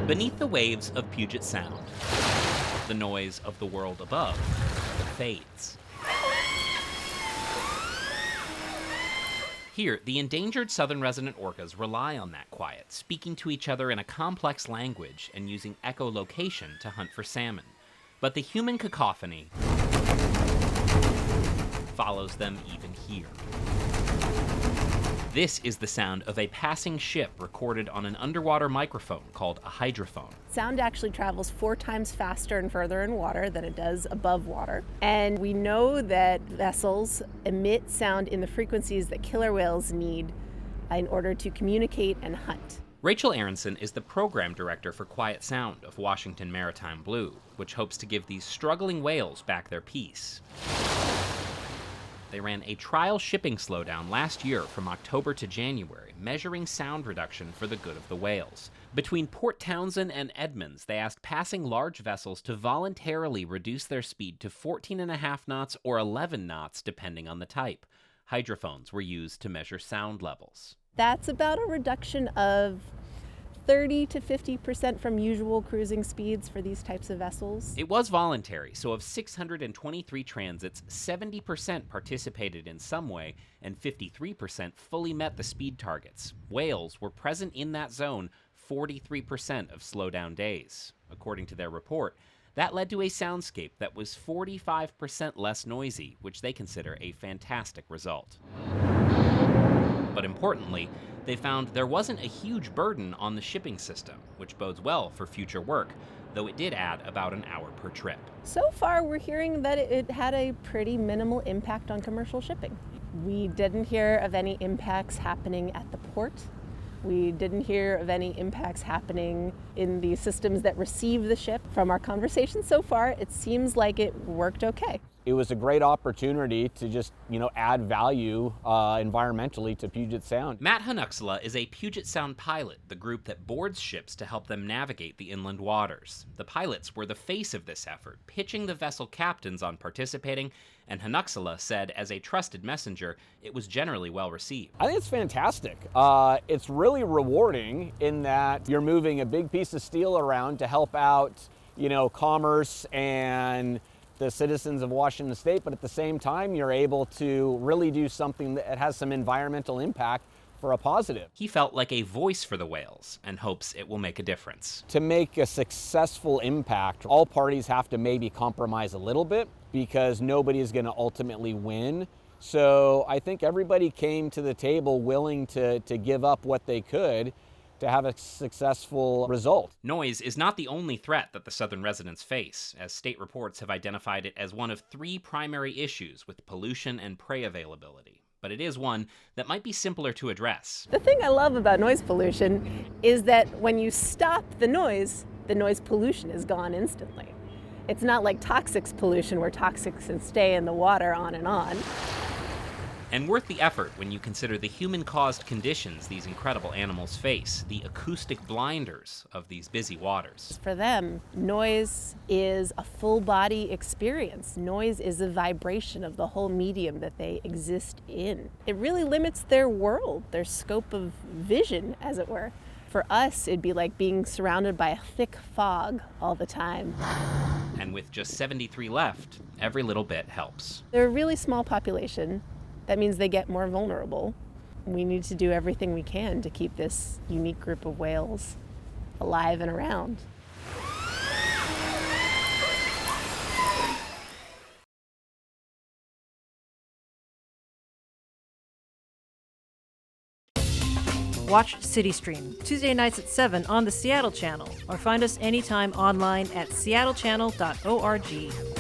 Beneath the waves of Puget Sound, the noise of the world above fades. Here, the endangered southern resident orcas rely on that quiet, speaking to each other in a complex language and using echolocation to hunt for salmon. But the human cacophony follows them even here. This is the sound of a passing ship recorded on an underwater microphone called a hydrophone. Sound actually travels 4 times faster and further in water than it does above water. And we know that vessels emit sound in the frequencies that killer whales need in order to communicate and hunt. Rachel Aronson is the program director for Quiet Sound of Washington Maritime Blue, which hopes to give these struggling whales back their peace. They ran a trial shipping slowdown last year from October to January, measuring sound reduction for the good of the whales. Between Port Townsend and Edmonds, they asked passing large vessels to voluntarily reduce their speed to 14.5 knots or 11 knots, depending on the type. Hydrophones were used to measure sound levels. That's about a reduction of 30 to 50% from usual cruising speeds for these types of vessels. It was voluntary, so of 623 transits, 70% participated in some way, and 53% fully met the speed targets. Whales were present in that zone 43% of slowdown days. According to their report, that led to a soundscape that was 45% less noisy, which they consider a fantastic result. But importantly, they found there wasn't a huge burden on the shipping system, which bodes well for future work, though it did add about an hour per trip. So far, we're hearing that it had a pretty minimal impact on commercial shipping. We didn't hear of any impacts happening at the port. We didn't hear of any impacts happening in the systems that receive the ship. From our conversations so far, it seems like it worked okay. It was a great opportunity to just, add value environmentally to Puget Sound. Matt Hanuxala is a Puget Sound pilot, the group that boards ships to help them navigate the inland waters. The pilots were the face of this effort, pitching the vessel captains on participating, and Hanuxala said, as a trusted messenger, it was generally well received. I think it's fantastic. It's really rewarding in that you're moving a big piece of steel around to help out, commerce and the citizens of Washington State, but at the same time, you're able to really do something that has some environmental impact for a positive. He felt like a voice for the whales and hopes it will make a difference. To make a successful impact, all parties have to maybe compromise a little bit because nobody is going to ultimately win. So I think everybody came to the table willing to give up what they could to have a successful result. Noise is not the only threat that the southern residents face, as state reports have identified it as one of 3 primary issues with pollution and prey availability. But it is one that might be simpler to address. The thing I love about noise pollution is that when you stop the noise pollution is gone instantly. It's not like toxics pollution where toxics can stay in the water on and on. And worth the effort when you consider the human-caused conditions these incredible animals face, the acoustic blinders of these busy waters. For them, noise is a full-body experience. Noise is a vibration of the whole medium that they exist in. It really limits their world, their scope of vision, as it were. For us, it'd be like being surrounded by a thick fog all the time. And with just 73 left, every little bit helps. They're a really small population. That means they get more vulnerable. We need to do everything we can to keep this unique group of whales alive and around. Watch CityStream Tuesday nights at 7 on the Seattle channel, or find us anytime online at seattle.gov.